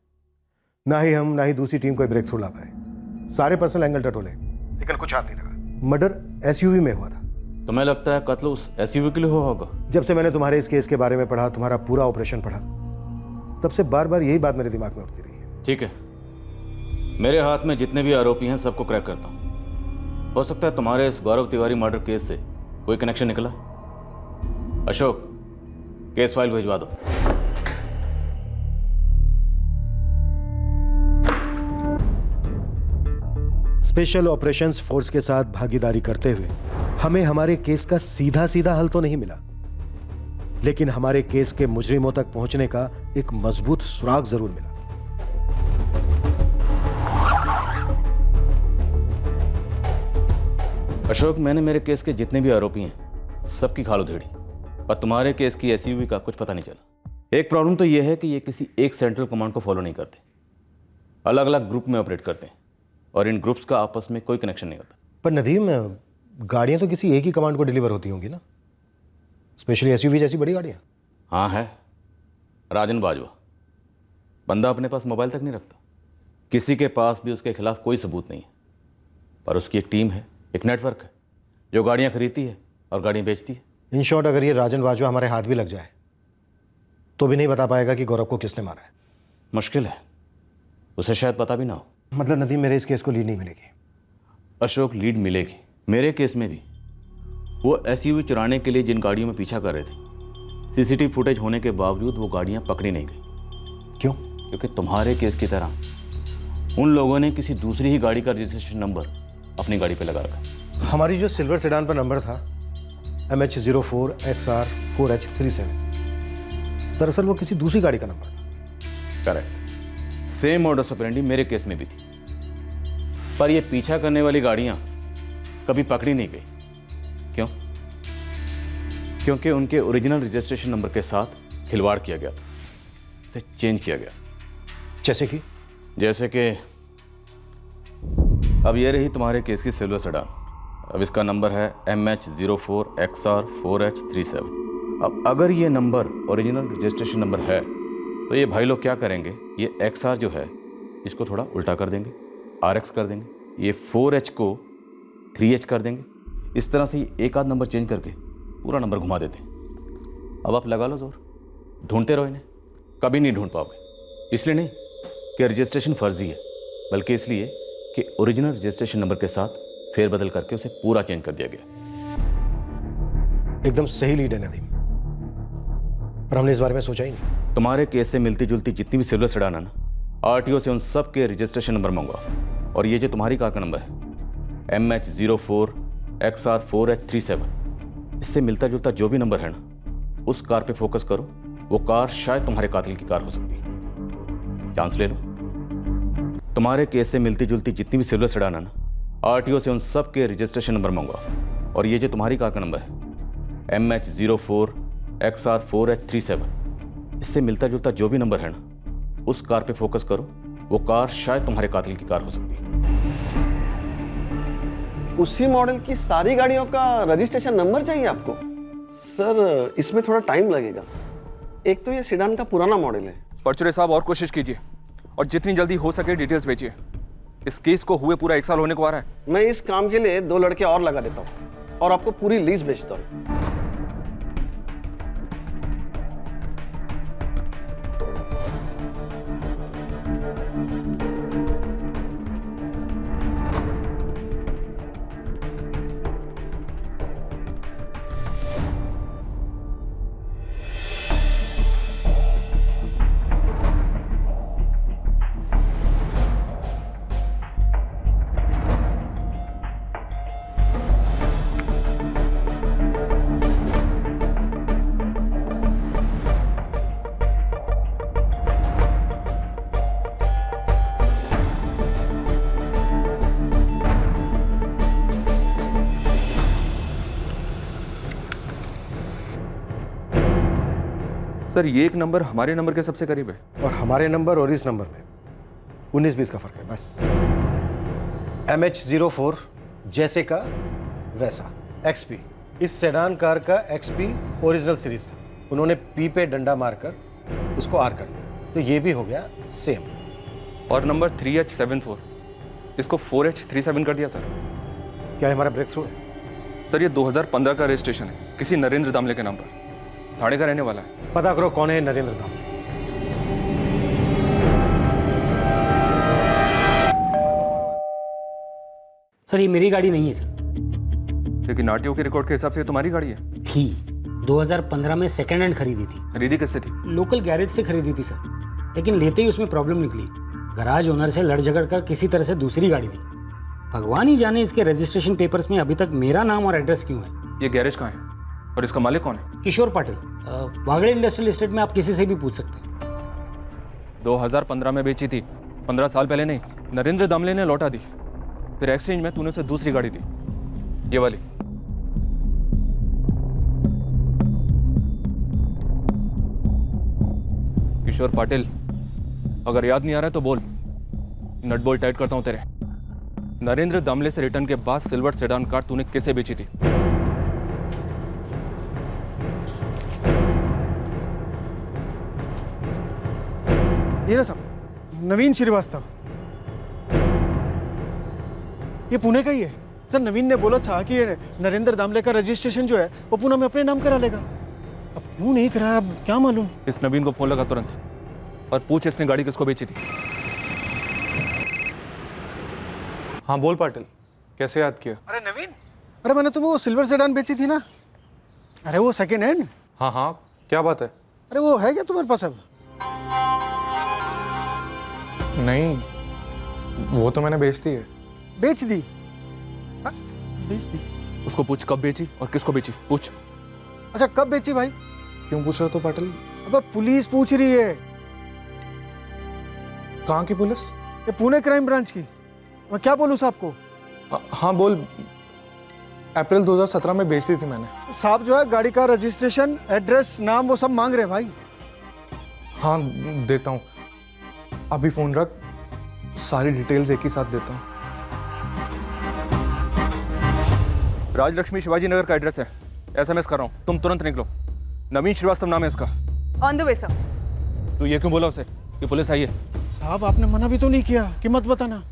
[SPEAKER 7] ना ही हम ना ही दूसरी टीम कोई ब्रेक थ्रू ला पाए। सारे पर्सनल एंगल टटोले लेकिन कुछ हाथ नहीं लगा। मर्डर एसयूवी में हुआ था।
[SPEAKER 15] तुम्हें लगता है कत्ल उस एसयूवी के लिए हुआ होगा?
[SPEAKER 7] जब से मैंने तुम्हारे इस केस के बारे में पढ़ा, तुम्हारा पूरा ऑपरेशन पढ़ा, तब से बार बार यही बात मेरे दिमाग में उठती रही है।
[SPEAKER 15] ठीक है, मेरे हाथ में जितने भी आरोपी हैं सबको क्रैक करता हूँ। हो सकता है तुम्हारे इस गौरव तिवारी मर्डर केस से कोई कनेक्शन निकला। अशोक, केस फाइल भिजवा दो।
[SPEAKER 7] स्पेशल ऑपरेशंस फोर्स के साथ भागीदारी करते हुए हमें हमारे केस का सीधा सीधा हल तो नहीं मिला, लेकिन हमारे केस के मुजरिमों तक पहुंचने का एक मजबूत सुराग जरूर मिला।
[SPEAKER 15] अशोक, मैंने मेरे केस के जितने भी आरोपी हैं सबकी खाल उधेड़ी, पर तुम्हारे केस की एसयूवी का कुछ पता नहीं चला। एक प्रॉब्लम तो यह है कि ये किसी एक सेंट्रल कमांड को फॉलो नहीं करते, अलग अलग ग्रुप में ऑपरेट करते हैं और इन ग्रुप्स का आपस में कोई कनेक्शन नहीं होता।
[SPEAKER 7] पर नदीम, गाड़ियां तो किसी एक ही कमांड को डिलीवर होती होंगी ना, स्पेशली एसयूवी जैसी बड़ी गाड़ियां।
[SPEAKER 15] हाँ है, राजन बाजवा। बंदा अपने पास मोबाइल तक नहीं रखता, किसी के पास भी उसके खिलाफ कोई सबूत नहीं है, पर उसकी एक टीम है, एक नेटवर्क है जो गाड़ियां खरीदती है और गाड़ियां बेचती है।
[SPEAKER 7] इन शॉर्ट, अगर ये राजन बाजवा हमारे हाथ भी लग जाए तो भी नहीं बता पाएगा कि गौरव को किसने मारा है।
[SPEAKER 15] मुश्किल है, उसे शायद पता भी ना हो।
[SPEAKER 7] मतलब नदीम, मेरे इस केस को लीड नहीं मिलेगी।
[SPEAKER 15] अशोक, लीड मिलेगी। मेरे केस में भी वो एसयूवी चुराने के लिए जिन गाड़ियों में पीछा कर रहे थे, सीसीटीवी फुटेज होने के बावजूद वो गाड़ियां पकड़ी नहीं गई।
[SPEAKER 7] क्यों?
[SPEAKER 15] क्योंकि तुम्हारे केस की तरह उन लोगों ने किसी दूसरी ही गाड़ी का रजिस्ट्रेशन नंबर अपनी गाड़ी पे लगा रखा।
[SPEAKER 7] हमारी जो सिल्वर सेडान पर नंबर था MH04XR 4H37, दरअसल वो किसी दूसरी गाड़ी का नंबर था।
[SPEAKER 15] करेक्ट, सेम मॉडस ऑपरेंडी मेरे केस में भी थी, पर ये पीछा करने वाली गाड़ियां कभी पकड़ी नहीं गई। क्यों? क्योंकि उनके ओरिजिनल रजिस्ट्रेशन नंबर के साथ खिलवाड़ किया गया था, उसे चेंज किया गया।
[SPEAKER 7] जैसे कि
[SPEAKER 15] अब ये रही तुम्हारे केस की सिल्वर सेडान। अब इसका नंबर है MH04XR 4H37। अब अगर ये नंबर ओरिजिनल रजिस्ट्रेशन नंबर है तो ये भाई लोग क्या करेंगे, ये XR जो है इसको थोड़ा उल्टा कर देंगे, RX कर देंगे, ये 4H को 3H कर देंगे। इस तरह से ये एक आध नंबर चेंज करके पूरा नंबर घुमा देते हैं। अब आप लगा लो जोर, ढूंढते रहो इन्हें, कभी नहीं ढूंढ पाओगे। इसलिए नहीं कि रजिस्ट्रेशन फर्जी है, बल्कि इसलिए कि ओरिजिनल रजिस्ट्रेशन नंबर के साथ फेरबदल करके उसे पूरा चेंज कर दिया गया।
[SPEAKER 7] एकदम सही लीड है नदीम, पर हमने इस बारे में सोचा ही नहीं।
[SPEAKER 15] तुम्हारे केस से मिलती जुलती जितनी भी सिल्वर सेडान है ना, आरटीओ से उन सब के रजिस्ट्रेशन नंबर मंगवाओ, और ये जो तुम्हारी कार का नंबर है MH04XR 4H37, इससे मिलता जुलता जो भी नंबर है ना, उस कार पे फोकस करो। वो कार शायद तुम्हारे कातिल की कार हो सकती है, चांस ले लो। तुम्हारे केस से मिलती जुलती जितनी भी सिल्वर सेडान है ना, आरटीओ से उन सब के रजिस्ट्रेशन नंबर मंगवाओ, और ये जो तुम्हारी कार का नंबर है MH04XR 4H37, इससे मिलता जुलता जो भी नंबर है ना, उस कार पे फोकस करो। वो कार शायद तुम्हारे कातिल की कार हो सकती है।
[SPEAKER 16] उसी मॉडल की सारी गाड़ियों का रजिस्ट्रेशन नंबर चाहिए आपको? सर, इसमें थोड़ा टाइम लगेगा। एक तो ये सेडान का पुराना मॉडल है।
[SPEAKER 3] परचुरे साहब, और कोशिश कीजिए, और जितनी जल्दी हो सके डिटेल्स भेजिए। इस केस को हुए पूरा 1 साल होने को आ रहा है।
[SPEAKER 16] मैं इस काम के लिए 2 लड़के और लगा देता हूँ और आपको पूरी लीज बेचता हूँ।
[SPEAKER 3] सर ये एक नंबर हमारे नंबर के सबसे करीब है।
[SPEAKER 7] और हमारे नंबर और इस नंबर में 19-20 का फर्क है बस। MH04 जैसे का वैसा XP, इस सेडान कार का XP ओरिजिनल सीरीज था। उन्होंने P पे डंडा मारकर उसको R कर दिया, तो ये भी हो गया सेम।
[SPEAKER 3] और नंबर 3H74 इसको 4H37 कर दिया सर।
[SPEAKER 7] क्या हमारा ब्रेक थ्रू है?
[SPEAKER 3] सर ये 2015 का रजिस्ट्रेशन है, किसी नरेंद्र दामले के नाम पर, थाने का रहने वाला है।
[SPEAKER 7] पता करो कौन है नरेंद्र दामले।
[SPEAKER 17] सर ये मेरी गाड़ी नहीं है सर।
[SPEAKER 3] लेकिन आरटीओ के रिकॉर्ड के हिसाब से तुम्हारी गाड़ी है।
[SPEAKER 17] थी 2015 में सेकेंड हैंड खरीदी थी।
[SPEAKER 3] खरीदी किससे थी?
[SPEAKER 17] लोकल गैरेज से खरीदी थी सर, लेकिन लेते ही उसमें प्रॉब्लम निकली। गराज ओनर से लड़ झगड़ कर किसी तरह से दूसरी गाड़ी दी। भगवान ही जाने इसके रजिस्ट्रेशन पेपर्स में अभी तक मेरा नाम और एड्रेस क्यों है।
[SPEAKER 3] ये गैरेज कहाँ है और इसका मालिक कौन है?
[SPEAKER 17] किशोर पाटिल, वागड़े इंडस्ट्रियल एस्टेट में आप किसी से भी पूछ सकते हैं।
[SPEAKER 3] 2015 में बेची थी, 15 साल पहले नहीं। नरेंद्र दामले ने लौटा दी, फिर एक्सचेंज में तूने उसे दूसरी गाड़ी दी, ये वाली। किशोर पाटिल, अगर याद नहीं आ रहा है तो बोल, नट बोल्ट टाइट करता हूं तेरे। नरेंद्र दामले से रिटर्न के बाद सिल्वर सेडान कार तूने किसे बेची थी?
[SPEAKER 11] ये ना साहब, नवीन श्रीवास्तव, ये पुणे का ही है सर। नवीन ने बोला था कि ये नरेंद्र दामले का रजिस्ट्रेशन जो है वो पुणे में अपने नाम करा लेगा। अब क्यों नहीं कराया, अब क्या मालूम।
[SPEAKER 3] इस नवीन को फोन लगा तुरंत और पूछ इसने गाड़ी किसको बेची थी।
[SPEAKER 1] हाँ बोल पाटिल, कैसे याद किया?
[SPEAKER 11] अरे नवीन, अरे मैंने तुम्हें वो सिल्वर सेडान बेची थी ना, अरे वो सेकेंड हैंड।
[SPEAKER 1] हाँ हाँ, क्या बात है?
[SPEAKER 11] अरे वो है क्या तुम्हारे पास अब?
[SPEAKER 1] नहीं, वो तो मैंने बेच दी है।
[SPEAKER 11] बेच दी? हाँ, बेच दी।
[SPEAKER 3] उसको पूछ कब बेची और किसको बेची, पूछ।
[SPEAKER 11] अच्छा कब बेची भाई?
[SPEAKER 1] क्यों पूछ रहे हो तो पाटिल?
[SPEAKER 11] अब पुलिस पूछ रही है।
[SPEAKER 1] कहाँ की पुलिस?
[SPEAKER 11] ये पुणे क्राइम ब्रांच की। मैं क्या बोलूँ साहब को?
[SPEAKER 1] हाँ बोल। अप्रैल 2017 में बेच दी थी मैंने।
[SPEAKER 11] साहब जो है गाड़ी का रजिस्ट्रेशन, एड्रेस, नाम वो सब मांग रहे भाई।
[SPEAKER 1] हाँ देता हूँ, अभी फोन रख, सारी डिटेल्स एक ही साथ देता हूँ।
[SPEAKER 3] राजलक्ष्मी शिवाजी नगर का एड्रेस है, SMS कर रहा हूँ, तुम तुरंत निकलो। नवीन श्रीवास्तव नाम है इसका।
[SPEAKER 5] On the way sir.
[SPEAKER 3] तू ये क्यों बोला उसे कि पुलिस आई है?
[SPEAKER 11] साहब आपने मना भी तो नहीं किया कि मत बताना।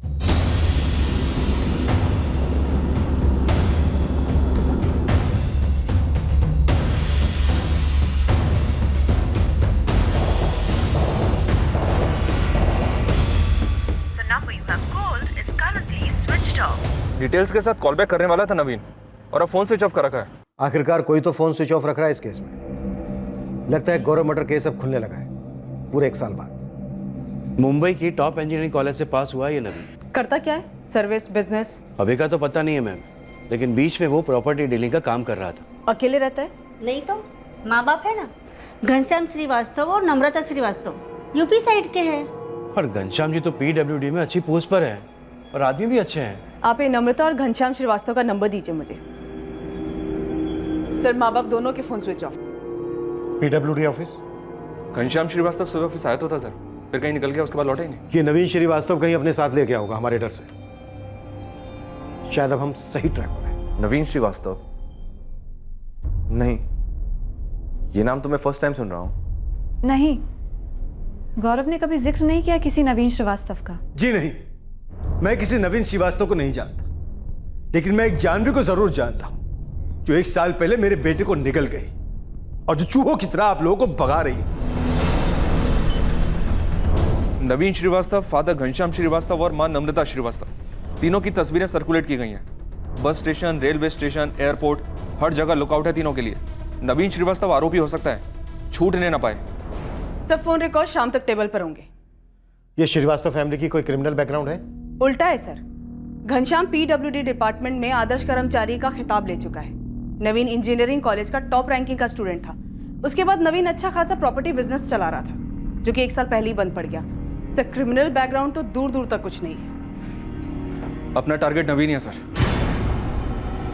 [SPEAKER 3] डिटेल्स के साथ कॉल बैक करने वाला था नवीन, और अब फोन स्विच ऑफ कर रखा है।
[SPEAKER 7] आखिरकार कोई तो फोन स्विच ऑफ रख रहा है इस केस में। लगता है गौरव मर्डर केस अब खुलने लगा है पूरे 1 साल बाद।
[SPEAKER 18] मुंबई की टॉप इंजीनियरिंग कॉलेज से पास हुआ है ये नवीन।
[SPEAKER 5] करता क्या है? Service, business?
[SPEAKER 18] अभी का तो पता नहीं है मैम, लेकिन बीच में वो प्रॉपर्टी डीलिंग का काम कर रहा था।
[SPEAKER 5] अकेले रहता है?
[SPEAKER 19] नहीं तो माँ बाप है ना, घनश्याम श्रीवास्तव और नम्रता श्रीवास्तव, यूपी साइड के हैं।
[SPEAKER 18] और घनश्याम जी तो PWD में अच्छी पोस्ट पर है और आदमी भी अच्छे हैं।
[SPEAKER 5] आप ये नम्रता और घनश्याम श्रीवास्तव का नंबर दीजिए मुझे। सर माँ बाप दोनों के phone switch off.
[SPEAKER 7] PWD office?
[SPEAKER 3] Ghanshyam Srivastava सुबह ऑफिस आया तो था सर, फिर कहीं निकल गया, उसके बाद लौटा ही नहीं।
[SPEAKER 7] ये नवीन श्रीवास्तव कहीं अपने साथ लेके होगा हमारे डर से। शायद अब हम सही ट्रैक पर हैं।
[SPEAKER 13] नवीन श्रीवास्तव? नहीं, ये नाम तो मैं फर्स्ट टाइम सुन रहा हूँ।
[SPEAKER 6] नहीं, गौरव ने कभी जिक्र नहीं किया किसी नवीन श्रीवास्तव का?
[SPEAKER 9] जी नहीं, मैं किसी नवीन श्रीवास्तव को नहीं जानता, लेकिन मैं एक जानवी को जरूर जानता हूं जो 1 साल पहले मेरे बेटे को निगल गई और जो चूहों की तरह आप लोगों को भगा रही है।
[SPEAKER 3] नवीन श्रीवास्तव, फादर घनश्याम श्रीवास्तव और मां नम्रता श्रीवास्तव, तीनों की तस्वीरें सर्कुलेट की गई हैं। Bus station, railway station, airport, हर जगह लुकआउट है तीनों के लिए। नवीन श्रीवास्तव आरोपी हो सकता है, छूटने ना पाए।
[SPEAKER 5] सब फोन रिकॉर्ड शाम तक टेबल पर होंगे।
[SPEAKER 7] ये श्रीवास्तव फैमिली की कोई क्रिमिनल बैकग्राउंड है?
[SPEAKER 5] उल्टा है सर। घनश्याम पीडब्ल्यूडी डिपार्टमेंट में आदर्श कर्मचारी का खिताब ले चुका है। नवीन इंजीनियरिंग कॉलेज का टॉप रैंकिंग का स्टूडेंट था। उसके बाद नवीन अच्छा खासा प्रॉपर्टी बिजनेस चला रहा था, जो कि 1 साल पहले ही बंद पड़ गया। सर, क्रिमिनल बैकग्राउंड तो दूर दूर तक कुछ नहीं है।
[SPEAKER 3] अपना टारगेट नवीन है सर।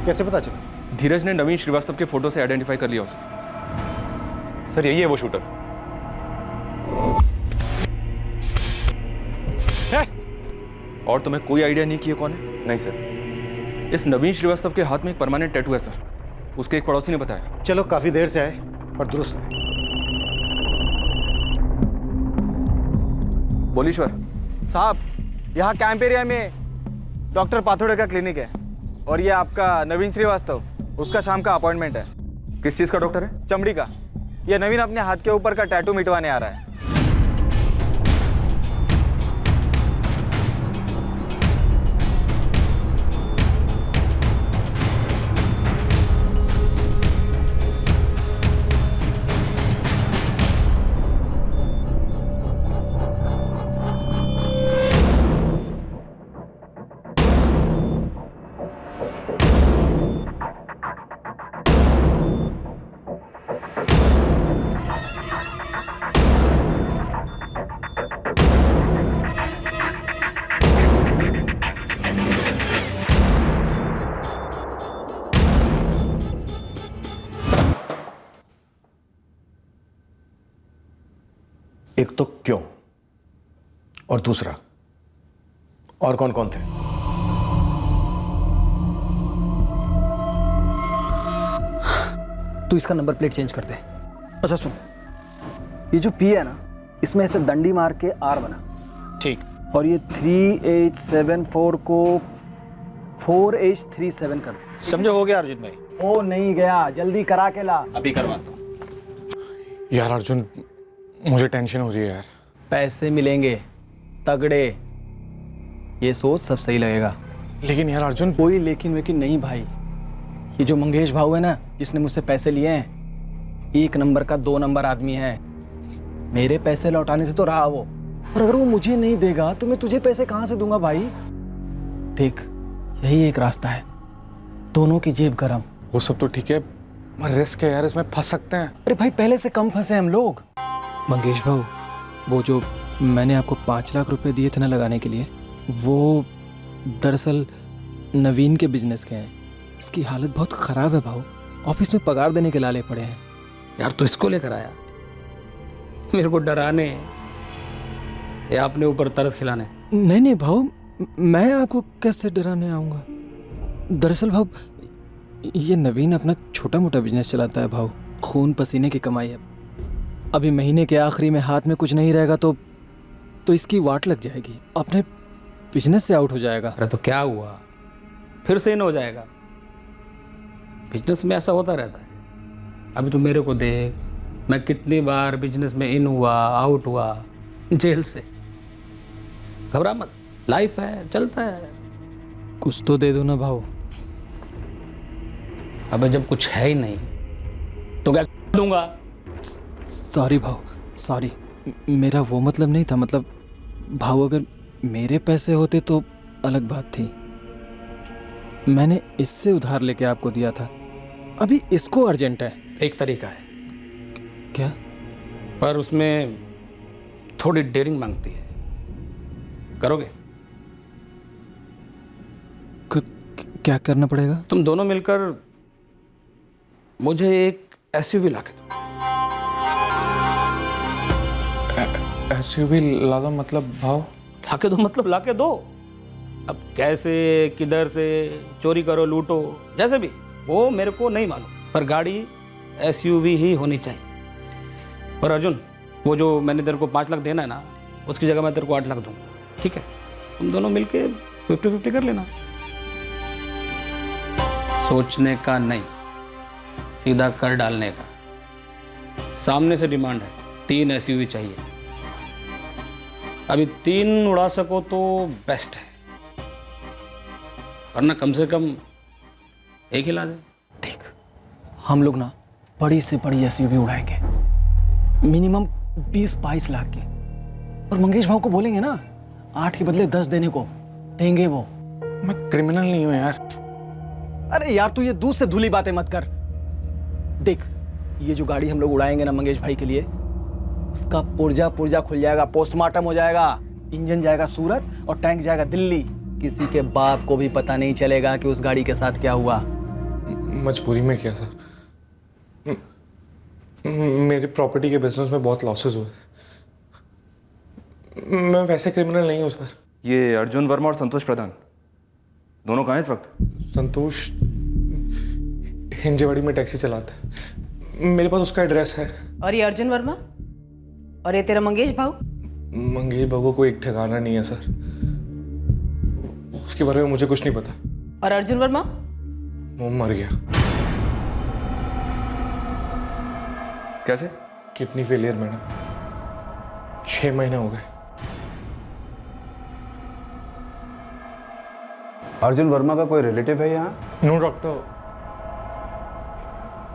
[SPEAKER 7] कैसे पता चला?
[SPEAKER 3] धीरज ने नवीन श्रीवास्तव के फोटो से आइडेंटिफाई कर लिया उसे।
[SPEAKER 2] सर यही है वो शूटर।
[SPEAKER 3] और तुम्हें कोई आइडिया नहीं कि ये कौन है?
[SPEAKER 2] नहीं सर।
[SPEAKER 3] इस नवीन श्रीवास्तव के हाथ में एक परमानेंट टैटू है सर, उसके एक पड़ोसी ने बताया।
[SPEAKER 7] चलो, काफी देर से आए पर दुरुस्त है।
[SPEAKER 3] बोलीश्वर
[SPEAKER 2] साहब, यहाँ कैंप एरिया में डॉक्टर पाथोड़े का क्लिनिक है और ये आपका नवीन श्रीवास्तव, उसका शाम का अपॉइंटमेंट है।
[SPEAKER 3] किस चीज़ का डॉक्टर है?
[SPEAKER 2] चमड़ी का। ये नवीन अपने हाथ के ऊपर का टैटू मिटवाने आ रहा है।
[SPEAKER 7] एक तो क्यों, और दूसरा और कौन कौन थे?
[SPEAKER 20] तू इसका नंबर प्लेट चेंज कर दे। अच्छा सुन, ये जो पी है ना, इसमें ऐसे दंडी मार के आर बना।
[SPEAKER 17] ठीक।
[SPEAKER 20] और ये 3874 को 4H37 कर दे।
[SPEAKER 17] समझो हो गया अर्जुन भाई?
[SPEAKER 20] ओ नहीं गया, जल्दी करा के ला।
[SPEAKER 17] अभी करवाता हूँ।
[SPEAKER 1] यार अर्जुन, मुझे टेंशन हो रही है यार।
[SPEAKER 20] पैसे मिलेंगे तगड़े, ये सोच सब सही लगेगा।
[SPEAKER 1] लेकिन यार अर्जुन,
[SPEAKER 20] कोई लेकिन वेकिन नहीं भाई। ये जो मंगेश भाऊ है ना, जिसने मुझसे पैसे लिए हैं, 1 नंबर का 2 नंबर आदमी है। मेरे पैसे लौटाने से तो रहा वो, और अगर वो मुझे नहीं देगा तो मैं तुझे पैसे कहां से दूंगा भाई? देख, यही एक रास्ता है, दोनों की जेब गरम।
[SPEAKER 1] वो सब तो ठीक है, पर रिस्क है यार, इसमें फंस सकते हैं।
[SPEAKER 20] अरे भाई, पहले से कम फंसे हम लोग।
[SPEAKER 14] मंगेश भाऊ, वो जो मैंने आपको 5 लाख रुपए दिए थे ना लगाने के लिए, वो दरअसल नवीन के बिजनेस के हैं। इसकी हालत बहुत ख़राब है भाऊ, ऑफिस में पगार देने के लाले पड़े हैं।
[SPEAKER 17] यार तू इसको लेकर आया मेरे को डराने या अपने ऊपर तरस खिलाने?
[SPEAKER 14] नहीं नहीं भाऊ, मैं आपको कैसे डराने आऊँगा? दरअसल भाऊ, ये नवीन अपना छोटा मोटा बिजनेस चलाता है भाऊ, खून पसीने की कमाई है। अभी महीने के आखिरी में हाथ में कुछ नहीं रहेगा तो इसकी वाट लग जाएगी, अपने बिजनेस से आउट हो जाएगा।
[SPEAKER 17] अरे तो क्या हुआ, फिर से इन हो जाएगा? बिजनेस में ऐसा होता रहता है। अभी तो मेरे को देख, मैं कितनी बार बिजनेस में इन हुआ, आउट हुआ, जेल से। घबरा मत, लाइफ है, चलता है।
[SPEAKER 14] कुछ तो दे दो ना भाऊ।
[SPEAKER 17] अबे जब कुछ है ही नहीं तो क्या दूंगा?
[SPEAKER 14] सॉरी भाऊ, सॉरी, मेरा वो मतलब नहीं था। मतलब भाऊ, अगर मेरे पैसे होते तो अलग बात थी। मैंने इससे उधार लेके आपको दिया था, अभी इसको अर्जेंट है।
[SPEAKER 17] एक तरीका है।
[SPEAKER 14] क्या?
[SPEAKER 17] पर उसमें थोड़ी डेयरिंग मांगती है, करोगे?
[SPEAKER 14] क्या करना पड़ेगा?
[SPEAKER 17] तुम दोनों मिलकर मुझे एक एसयूवी ला के दो।
[SPEAKER 1] एसयूवी ला दो मतलब भाव?
[SPEAKER 17] लाके दो मतलब लाके दो। अब कैसे, किधर से, चोरी करो, लूटो, जैसे भी, वो मेरे को नहीं मालूम, पर गाड़ी एसयूवी ही होनी चाहिए। और अर्जुन, वो जो मैंने तेरे को 5 लाख देना है ना, उसकी जगह मैं तेरे को 8 लाख दूंगा, ठीक है? तुम दोनों मिलके 50-50 कर लेना। सोचने का नहीं, सीधा कर डालने का। सामने से डिमांड है 3 SUV चाहिए। अभी 3 उड़ा सको तो बेस्ट है, वरना कम से कम एक ही ला दे।
[SPEAKER 20] देख, हम लोग ना बड़ी से बड़ी SUV उड़ाएंगे, मिनिमम 20-22 लाख की। और मंगेश भाव को बोलेंगे ना 8 के बदले 10 देने को, देंगे वो।
[SPEAKER 1] मैं क्रिमिनल नहीं हूं यार।
[SPEAKER 20] अरे यार तू ये दूध से धुली बातें मत कर। देख, ये जो गाड़ी हम लोग उड़ाएंगे ना मंगेश भाई के लिए, उसका पुर्जा खुल जाएगा, पोस्टमार्टम हो जाएगा, इंजन जाएगा सूरत और टैंक जाएगा दिल्ली। किसी के बाप को भी पता नहीं चलेगा कि उस गाड़ी के साथ क्या हुआ।
[SPEAKER 1] मजबूरी में किया सर। मेरे प्रॉपर्टी के बिजनेस में बहुत लॉसेस हुए थे। मैं वैसे क्रिमिनल नहीं हूँ सर।
[SPEAKER 3] ये अर्जुन वर्मा और संतोष प्रधान दोनों कहाँ हैं इस वक्त?
[SPEAKER 1] संतोष हिंजेवाड़ी में टैक्सी चलाता है, मेरे पास उसका एड्रेस है।
[SPEAKER 5] और ये अर्जुन वर्मा और ये तेरा मंगेश भाऊ?
[SPEAKER 1] मंगेश भाऊ को कोई एक ठिकाना नहीं है सर, उसके बारे में मुझे कुछ नहीं पता।
[SPEAKER 5] और अर्जुन वर्मा?
[SPEAKER 1] वो मर गया।
[SPEAKER 3] कैसे?
[SPEAKER 1] किडनी फेलियर मैडम, 6 महीने हो गए।
[SPEAKER 21] अर्जुन वर्मा का कोई रिलेटिव है यहाँ?
[SPEAKER 1] नो डॉक्टर,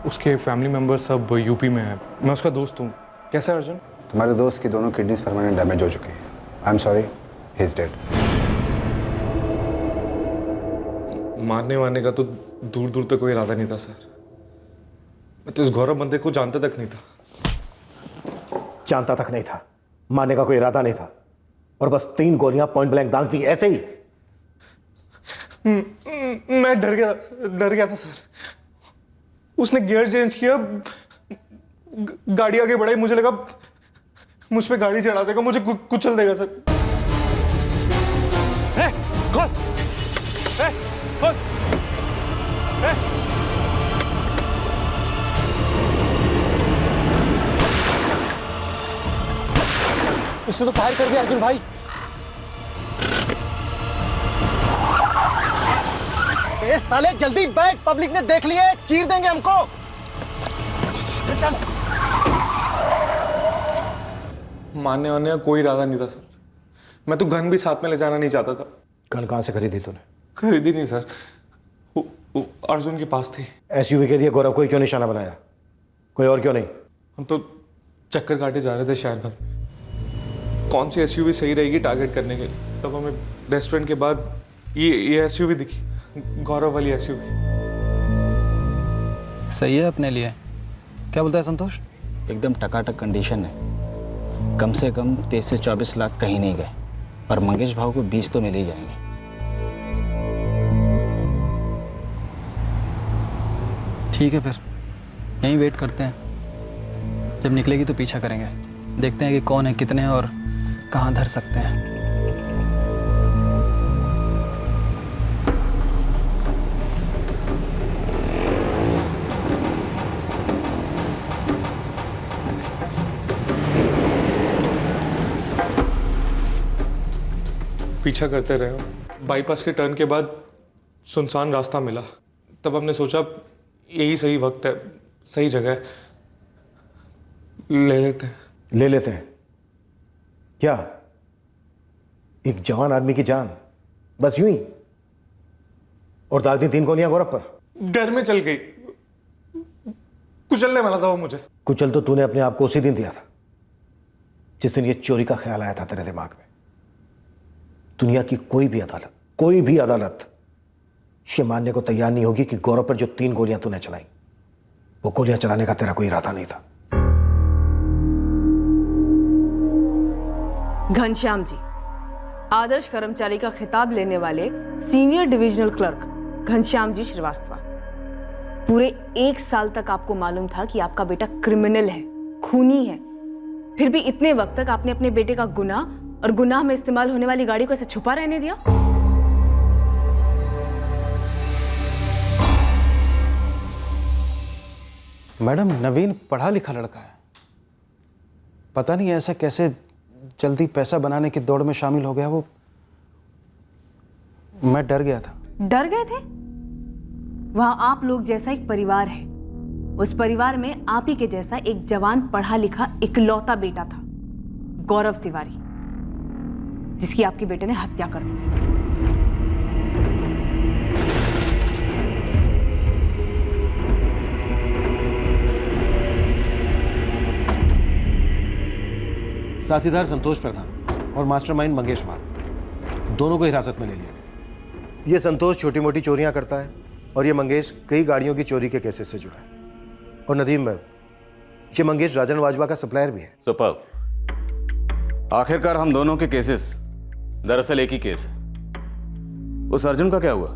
[SPEAKER 1] उसके फैमिली मेंबर सब यूपी में है। मैं उसका दोस्त हूँ। कैसा है अर्जुन?
[SPEAKER 21] तुम्हारे दोस्त की दोनों किडनीज परमानेंट डैमेज हो चुकी हैं। I am sorry, he is dead.
[SPEAKER 1] मारने वारने का तो दूर दूर तक कोई इरादा नहीं था सर। मैं तो इस गौरव बंदे को जानता तक नहीं था।
[SPEAKER 7] जानता तक नहीं था, मारने का कोई इरादा नहीं था, और बस 3 गोलियां पॉइंट ब्लैंक दाग दी ऐसे ही।
[SPEAKER 1] मैं डर गया था सर। उसने गियर चेंज किया, गाड़ी आगे बढ़ाई, मुझे लगा मुझ पे गाड़ी चढ़ा देगा, मुझे कुचल देगा सर।
[SPEAKER 20] इसने तो फायर कर दिया अर्जुन भाई। ए साले जल्दी बैठ, पब्लिक ने देख लिया है, चीर देंगे हमको। चल।
[SPEAKER 1] मारने वाने का कोई इरादा नहीं था सर। मैं तो गन भी साथ में ले जाना नहीं चाहता था।
[SPEAKER 7] गन कहां से खरीदी तूने?
[SPEAKER 1] खरीदी नहीं सर, वो अर्जुन के पास थी।
[SPEAKER 7] SUV के लिए गौरव को क्यों निशाना बनाया? कोई और क्यों नहीं?
[SPEAKER 1] हम तो चक्कर काटे जा रहे थे शहर भर। कौन सी SUV सही रहेगी टारगेट करने के लिए? तब हमें रेस्टोरेंट के बाद ये SUV दिखी, गौरव वाली SUV।
[SPEAKER 20] सही है अपने लिए। क्या बोलता है संतोष?
[SPEAKER 22] एकदम टकाटक कंडीशन है। कम से कम 23 से 24 लाख कहीं नहीं गए, और मंगेश भाव को 20 तो मिल ही जाएंगे।
[SPEAKER 20] ठीक है, फिर यहीं वेट करते हैं। जब निकलेगी तो पीछा करेंगे, देखते हैं कि कौन है, कितने हैं और कहाँ धर सकते हैं।
[SPEAKER 1] पीछा करते रहे। बाईपास के टर्न के बाद सुनसान रास्ता मिला, तब हमने सोचा यही सही वक्त है, सही जगह है, ले लेते हैं।
[SPEAKER 7] ले लेते हैं क्या? एक जवान आदमी की जान बस यूं ही, और दाग दी 3 गोलियां गौरव पर।
[SPEAKER 1] डर में चल गई, कुचलने वाला था वो मुझे।
[SPEAKER 7] कुचल तो तूने अपने आप को उसी दिन दिया था जिस दिन ये चोरी का ख्याल आया था तेरे दिमाग में। दुनिया की कोई भी अदालत ये मानने को तैयार नहीं होगी कि गौरव पर जो 3 गोलियां तूने चलाई, वो गोलियां चलाने का तेरा कोई इरादा नहीं था।
[SPEAKER 5] घनश्याम जी, आदर्श कर्मचारी का खिताब लेने वाले senior divisional clerk Ghanshyam ji Srivastava. पूरे 1 साल तक आपको मालूम था कि आपका बेटा क्रिमिनल है, खूनी है, फिर भी इतने वक्त तक आपने अपने बेटे का गुनाह और गुनाह में इस्तेमाल होने वाली गाड़ी को ऐसे छुपा रहने दिया।
[SPEAKER 20] मैडम, नवीन पढ़ा लिखा लड़का है, पता नहीं ऐसा कैसे जल्दी पैसा बनाने की दौड़ में शामिल हो गया वो। मैं डर गया था।
[SPEAKER 5] डर गए थे? वहां आप लोग जैसा एक परिवार है, उस परिवार में आप ही के जैसा एक जवान पढ़ा लिखा इकलौता बेटा था, गौरव तिवारी, जिसकी आपके बेटे ने हत्या कर दी।
[SPEAKER 7] साथीदार संतोष प्रधान और मास्टरमाइंड मंगेश भाव, दोनों को हिरासत में ले लिया गया। ये संतोष छोटी मोटी चोरियां करता है और ये मंगेश कई गाड़ियों की चोरी के केसेस से जुड़ा है। और नदीम भाई, ये मंगेश राजन वाजवा का सप्लायर भी है।
[SPEAKER 15] सुपर। आखिरकार हम दोनों के केसेस दरअसल एक ही केस है। उस अर्जुन का क्या हुआ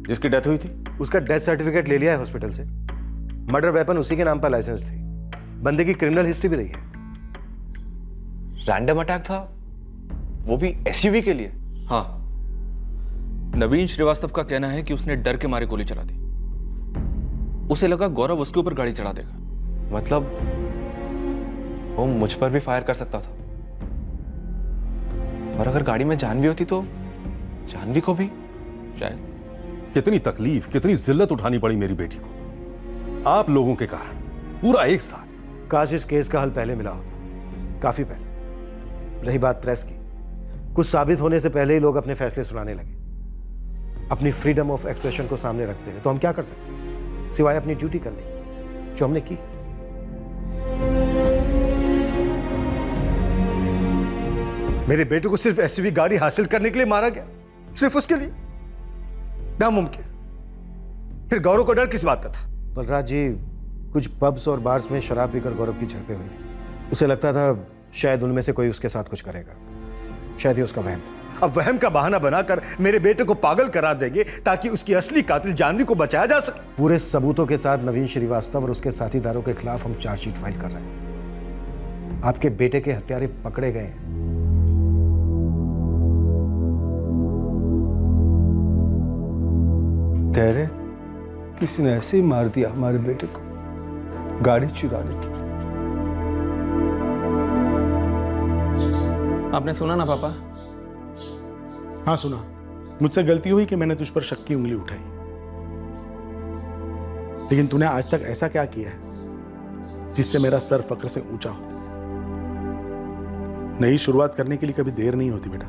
[SPEAKER 15] जिसकी डेथ हुई थी?
[SPEAKER 7] उसका डेथ सर्टिफिकेट ले लिया है हॉस्पिटल से। मर्डर वेपन उसी के नाम पर लाइसेंस थी। बंदे की क्रिमिनल हिस्ट्री भी रही है।
[SPEAKER 13] रैंडम अटैक था, वो भी एसयूवी के लिए?
[SPEAKER 3] हाँ, नवीन श्रीवास्तव का कहना है कि उसने डर के मारे गोली चला दी। उसे लगा गौरव उसके ऊपर गाड़ी चढ़ा देगा।
[SPEAKER 13] मतलब वो मुझ पर भी फायर कर सकता था, और अगर गाड़ी में जानवी होती तो जानवी को भी शायद।
[SPEAKER 8] कितनी तकलीफ, कितनी जिल्लत उठानी पड़ी मेरी बेटी को आप लोगों के कारण, पूरा एक साल।
[SPEAKER 7] काश इस केस का हल पहले मिला होता, काफी पहले। रही बात प्रेस की, कुछ साबित होने से पहले ही लोग अपने फैसले सुनाने लगे, अपनी फ्रीडम ऑफ एक्सप्रेशन को सामने रखते हुए। तो हम क्या कर सकते हैं सिवाय अपनी ड्यूटी करने, जो हमने की।
[SPEAKER 9] मेरे बेटे को सिर्फ एसयूवी गाड़ी हासिल करने के लिए मारा गया, सिर्फ उसके लिए? नामुमकिन। फिर गौरव को डर किस बात का था?
[SPEAKER 7] बलराज जी, कुछ पब्स और बार्स में शराब पीकर गौरव की झड़पें हुई थी। उसे लगता था शायद उनमें से कोई उसके साथ कुछ करेगा। शायद ही उसका वहम था।
[SPEAKER 9] अब वहम का बहाना बनाकर मेरे बेटे को पागल करा देंगे ताकि उसकी असली कातिल जानवी को बचाया जा सके।
[SPEAKER 7] पूरे सबूतों के साथ नवीन श्रीवास्तव और उसके साथीदारों के खिलाफ हम चार्जशीट फाइल कर रहे हैं। आपके बेटे के हत्यारे पकड़े गए हैं।
[SPEAKER 9] कह रहे किसी ने ऐसे ही मार दिया हमारे बेटे को, गाड़ी चुराने की।
[SPEAKER 14] आपने सुना ना पापा?
[SPEAKER 11] हाँ सुना। मुझसे गलती हुई कि मैंने तुझ पर शक की उंगली उठाई, लेकिन तूने आज तक ऐसा क्या किया है जिससे मेरा सर फक्र से ऊंचा हो? नई शुरुआत करने के लिए कभी देर नहीं होती बेटा।